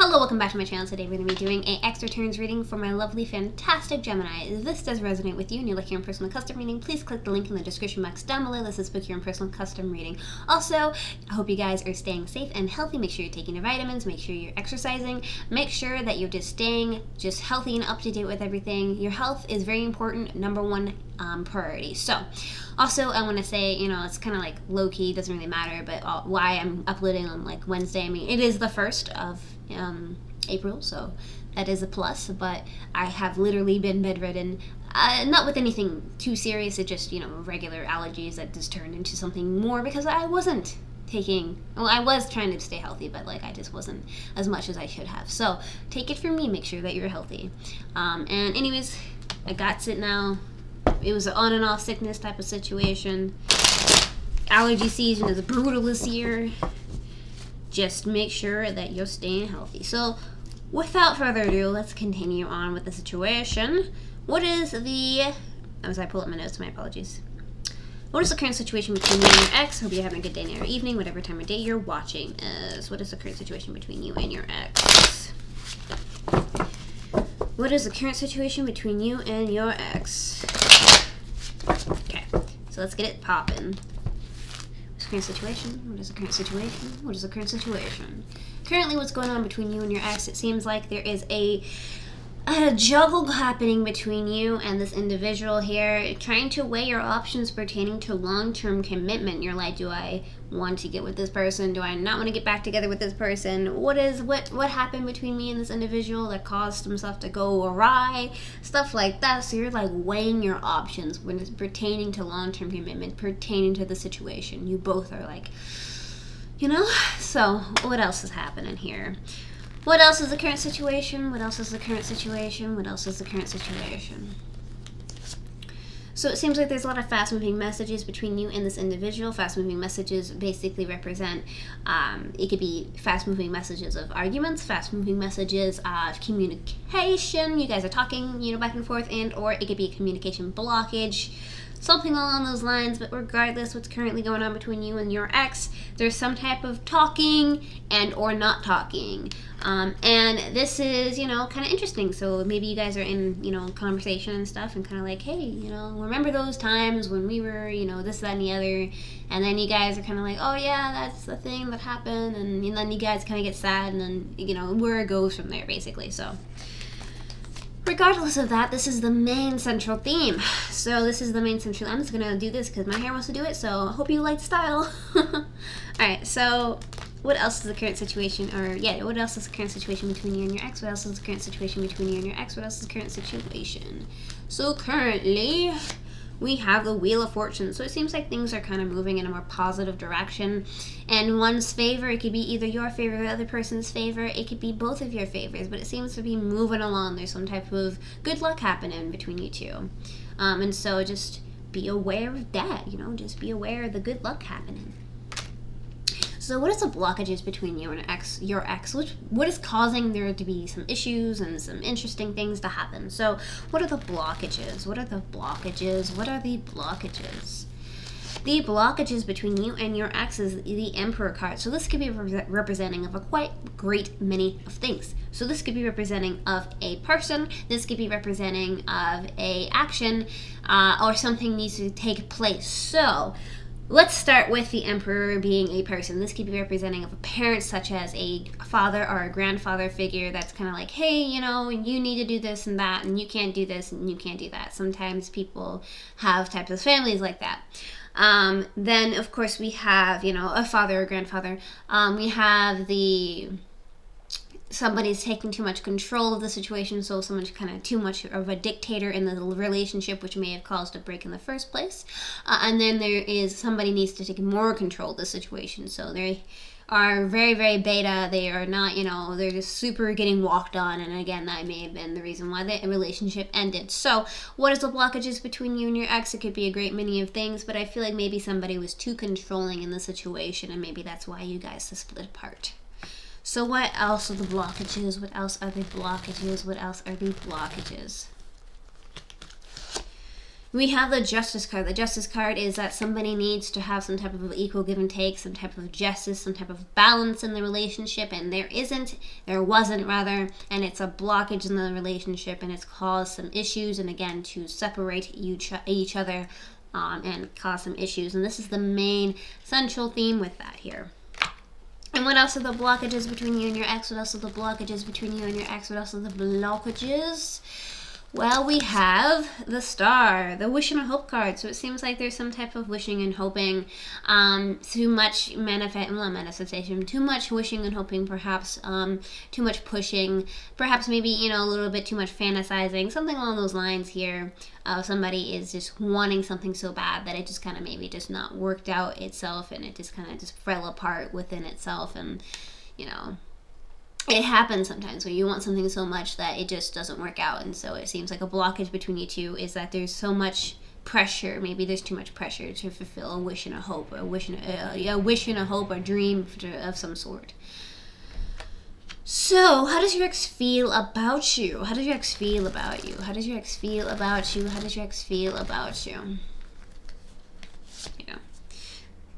Hello, welcome back to my channel. Today we're going to be doing a extra turns reading for my lovely, fantastic Gemini. If this does resonate with you and you're looking for a personal custom reading, please click the link in the description box down below. This is book your own personal custom reading. Also, I hope you guys are staying safe and healthy. Make sure you're taking your vitamins, make sure you're exercising, make sure that you're just staying healthy and up to date with everything. Your health is very important, number one priority. So, also, I want to say, it's kind of like low-key, doesn't really matter, but why I'm uploading on like Wednesday. I mean, it is the 1st of April, so that is a plus, but I have literally been bedridden, not with anything too serious, it just, regular allergies that just turned into something more because I wasn't I was trying to stay healthy, but I just wasn't as much as I should have. So take it from me, make sure that you're healthy. And anyways, I got it now. It was an on and off sickness type of situation. Allergy season is brutal this year. Just make sure that you're staying healthy. So, without further ado, let's continue on with the situation. As I pull up my notes, my apologies. What is the current situation between you and your ex? Hope you're having a good day, night, or evening, whatever time of day you're watching is. What is the current situation between you and your ex? What is the current situation between you and your ex? Okay, so let's get it popping. Current situation? What is the current situation? What is the current situation? Currently, what's going on between you and your ex? It seems like there is a juggle happening between you and this individual here, trying to weigh your options pertaining to long-term commitment. You're like, do I want to get with this person? Do I not want to get back together with this person? What happened between me and this individual that caused some stuff to go awry? Stuff like that. So you're like weighing your options when it's pertaining to long-term commitment, pertaining to the situation. You both are like, So what else is happening here? What else is the current situation? What else is the current situation? What else is the current situation? So it seems like there's a lot of fast-moving messages between you and this individual. Fast-moving messages basically represent, it could be fast-moving messages of arguments, fast-moving messages of communication. You guys are talking, back and forth, or it could be a communication blockage. Something along those lines, but regardless what's currently going on between you and your ex, there's some type of talking and or not talking. And this is, kind of interesting. So maybe you guys are in, conversation and stuff and kind of like, hey, remember those times when we were, this, that, and the other. And then you guys are kind of like, oh yeah, that's the thing that happened. And then you guys kind of get sad and then, where it goes from there, basically. So regardless of that, this is the main central theme. So this is the main central. I'm just gonna do this because my hair wants to do it. So I hope you like style. All right. So what else is the current situation? What else is the current situation between you and your ex? What else is the current situation between you and your ex? What else is the current situation? So currently, we have the Wheel of Fortune. So it seems like things are kind of moving in a more positive direction. And one's favor, it could be either your favor or the other person's favor. It could be both of your favors, but it seems to be moving along. There's some type of good luck happening between you two. And so just be aware of that, just be aware of the good luck happening. So what is the blockages between you and your ex? What is causing there to be some issues and some interesting things to happen? So what are the blockages? What are the blockages? What are the blockages? The blockages between you and your ex is the Emperor card. So this could be representing of a quite great many of things. So this could be representing of a person. This could be representing of a action or something needs to take place. So let's start with the Emperor being a person. This could be representing of a parent, such as a father or a grandfather figure that's kind of like, hey, you need to do this and that, and you can't do this and you can't do that. Sometimes people have types of families like that. Then, of course, we have, a father or grandfather. We have somebody's taking too much control of the situation, so someone's kind of too much of a dictator in the relationship, which may have caused a break in the first place. And then there is somebody needs to take more control of the situation, so they are very, very beta. They are not, they're just super getting walked on, and again, that may have been the reason why the relationship ended. So what is the blockages between you and your ex? It could be a great many of things, but I feel like maybe somebody was too controlling in the situation, and maybe that's why you guys split apart. So what else are the blockages? What else are the blockages? What else are the blockages? We have the Justice card. The Justice card is that somebody needs to have some type of equal give and take, some type of justice, some type of balance in the relationship, and there wasn't rather, and it's a blockage in the relationship, and it's caused some issues, and again, to separate each other and cause some issues. And this is the main central theme with that here. And what else are the blockages between you and your ex? What else are the blockages between you and your ex? What else are the blockages? Well, we have the Star, the wish and a hope card. So it seems like there's some type of wishing and hoping, too much manifestation, too much wishing and hoping, perhaps too much pushing, perhaps maybe, a little bit too much fantasizing, something along those lines here. Somebody is just wanting something so bad that it just kind of maybe just not worked out itself, and it just kind of just fell apart within itself, and, it happens sometimes where you want something so much that it just doesn't work out. And so it seems like a blockage between you two is that there's so much pressure. Maybe there's too much pressure to fulfill a wish and a hope, a wish and a hope, a dream of some sort. So, how does your ex feel about you? How does your ex feel about you? How does your ex feel about you? How does your ex feel about you?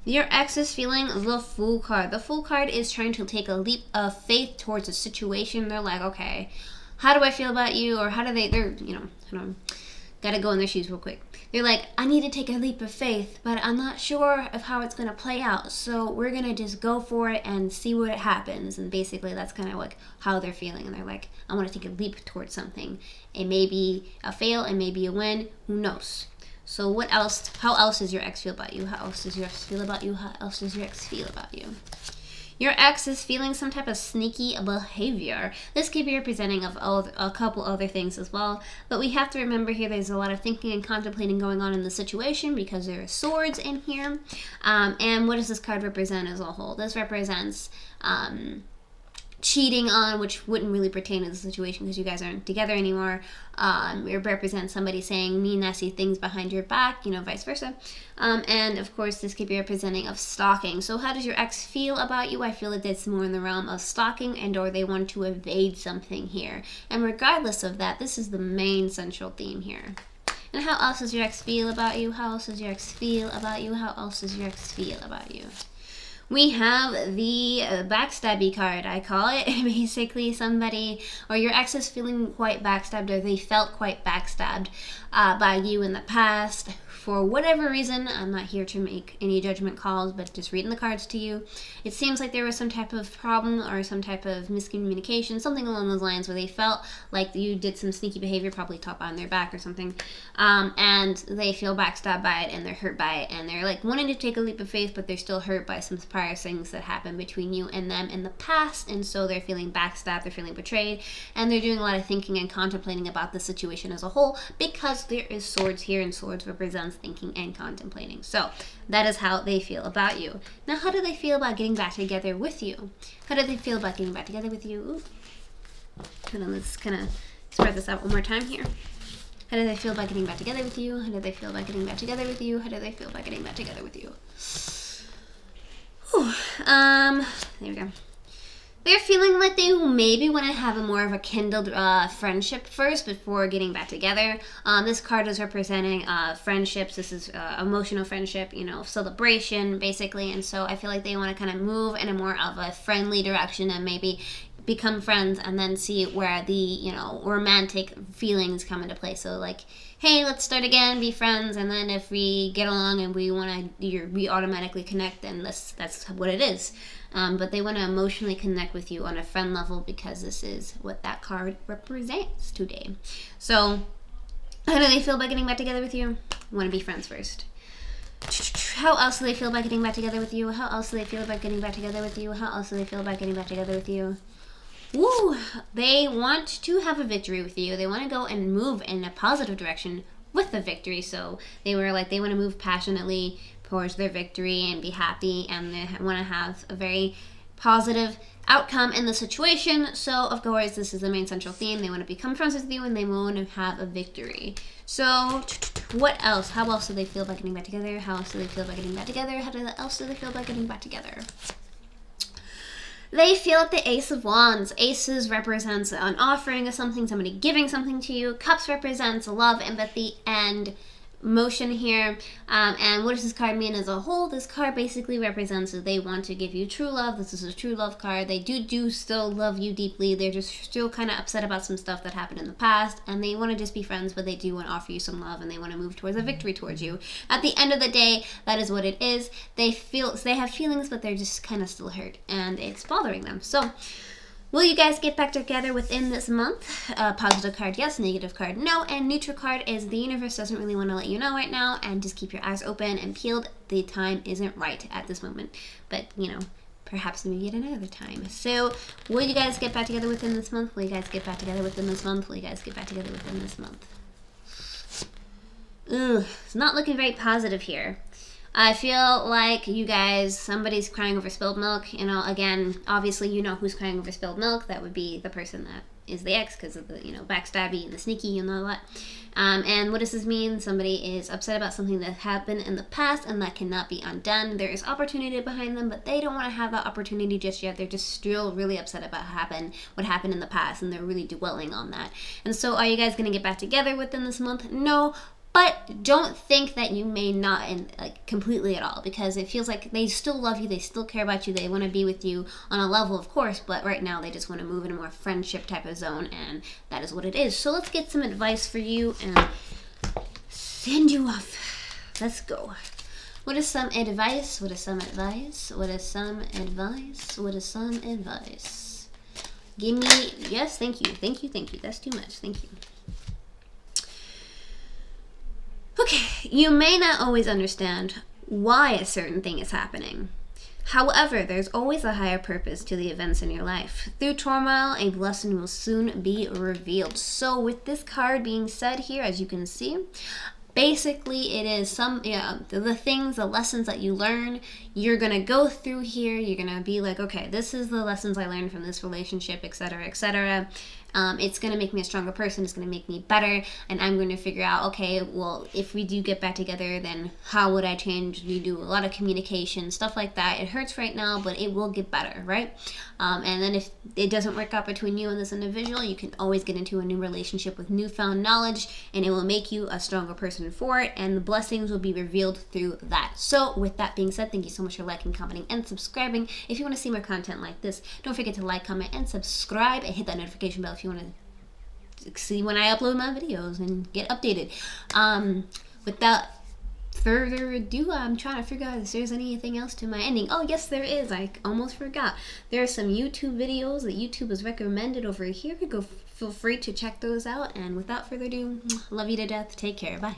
Your ex is feeling the Fool card. The Fool card is trying to take a leap of faith towards a situation. They're like, okay, how do I feel about you? Or gotta go in their shoes real quick. They're like, I need to take a leap of faith, but I'm not sure of how it's gonna play out. So we're gonna just go for it and see what happens. And basically that's kind of like how they're feeling. And they're like, I want to take a leap towards something. It may be a fail, it may be a win, who knows? So what else? How else does your ex feel about you? How else does your ex feel about you? How else does your ex feel about you? Your ex is feeling some type of sneaky behavior. This could be representing of a couple other things as well. But we have to remember here there's a lot of thinking and contemplating going on in the situation because there are swords in here. And what does this card represent as a whole? This represents cheating on, which wouldn't really pertain to the situation because you guys aren't together anymore. It represents somebody saying mean, nasty things behind your back, vice versa. And of course, this could be representing of stalking. So how does your ex feel about you? I feel like it's more in the realm of stalking and or they want to evade something here. And regardless of that, this is the main central theme here. And how else does your ex feel about you? How else does your ex feel about you? How else does your ex feel about you? We have the backstabby card, I call it. Basically, somebody or your ex is feeling quite backstabbed, or they felt quite backstabbed by you in the past. For whatever reason, I'm not here to make any judgment calls, but just reading the cards to you. It seems like there was some type of problem or some type of miscommunication, something along those lines where they felt like you did some sneaky behavior, probably top on their back or something, and they feel backstabbed by it and they're hurt by it, and they're like wanting to take a leap of faith, but they're still hurt by some prior things that happened between you and them in the past, and so they're feeling backstabbed, they're feeling betrayed, and they're doing a lot of thinking and contemplating about the situation as a whole because there is swords here, and swords represents thinking and contemplating. So that is how they feel about you. Now, how do they feel about getting back together with you? How do they feel about getting back together with you? Ooh. Hold on, let's kind of spread this out one more time here. How do they feel about getting back together with you? How do they feel about getting back together with you? How do they feel about getting back together with you? Whew. There we go. They're feeling like they maybe want to have a more of a kindled friendship first before getting back together. This card is representing friendships. This is emotional friendship, celebration, basically. And so I feel like they want to kind of move in a more of a friendly direction and maybe become friends and then see where the, romantic feelings come into play. So like, hey, let's start again, be friends, and then if we get along and we automatically connect, then that's what it is. But they want to emotionally connect with you on a friend level because this is what that card represents today. So, how do they feel about getting back together with you? Want to be friends first. How else do they feel about getting back together with you? How else do they feel about getting back together with you? How else do they feel about getting back together with you? Woo! They want to have a victory with you. They want to go and move in a positive direction with the victory. So they want to move passionately towards their victory and be happy, and they want to have a very positive outcome in the situation. So of course this is the main central theme. They want to become friends with you and they want to have a victory. So what else? How else do they feel about getting back together? How else do they feel about getting back together? How else do they feel about getting back together? They feel like the Ace of Wands. Aces represents an offering of something, somebody giving something to you. Cups represents love, empathy, and motion here. And what does this card mean as a whole? This card basically represents that they want to give you true love. This is a true love card. They do still love you deeply. They're just still kind of upset about some stuff that happened in the past, and they want to just be friends, but they do want to offer you some love, and they want to move towards a victory towards you. At the end of the day, that is what it is. They have feelings, but they're just kind of still hurt, and it's bothering them. So will you guys get back together within this month? Positive card, yes. Negative card, no. And neutral card is the universe doesn't really want to let you know right now, and just keep your eyes open and peeled. The time isn't right at this moment. But, you know, perhaps maybe at another time. So, will you guys get back together within this month? Will you guys get back together within this month? Will you guys get back together within this month? Ugh, it's not looking very positive here. I feel like you guys, somebody's crying over spilled milk. You know, again, obviously you know who's crying over spilled milk. That would be the person that is the ex because of the, you know, backstabby and the sneaky and all that. And what does this mean? Somebody is upset about something that happened in the past and that cannot be undone. There is opportunity behind them, but they don't want to have that opportunity just yet. They're just still really upset about what happened in the past, and they're really dwelling on that. And so are you guys going to get back together within this month? No. But don't think that you may not, like, completely at all, because it feels like they still love you, they still care about you, they want to be with you on a level, of course, but right now they just want to move in a more friendship type of zone, and that is what it is. So let's get some advice for you and send you off. Let's go. What is some advice? What is some advice? What is some advice? What is some advice? Give me, yes, thank you, thank you, thank you. That's too much, thank you. Okay, you may not always understand why a certain thing is happening. However, there's always a higher purpose to the events in your life. Through turmoil, a blessing will soon be revealed. So with this card being said here, as you can see, basically it is the lessons that you learn, you're going to go through here. You're going to be like, okay, this is the lessons I learned from this relationship, etc., etc. It's going to make me a stronger person. It's going to make me better. And I'm going to figure out, okay, well, if we do get back together, then how would I change? You do a lot of communication, stuff like that. It hurts right now, but it will get better, right? And then if it doesn't work out between you and this individual, you can always get into a new relationship with newfound knowledge, and it will make you a stronger person for it, and the blessings will be revealed through that. So with that being said, thank you so much for liking, commenting, and subscribing. If you want to see more content like this, don't forget to like, comment, and subscribe, and hit that notification bell if you want to see when I upload my videos and get updated. Without further ado, I'm trying to figure out if there's anything else to my ending. Oh, yes, there is. I almost forgot. There are some YouTube videos that YouTube has recommended over here. Feel free to check those out. And without further ado, love you to death. Take care. Bye.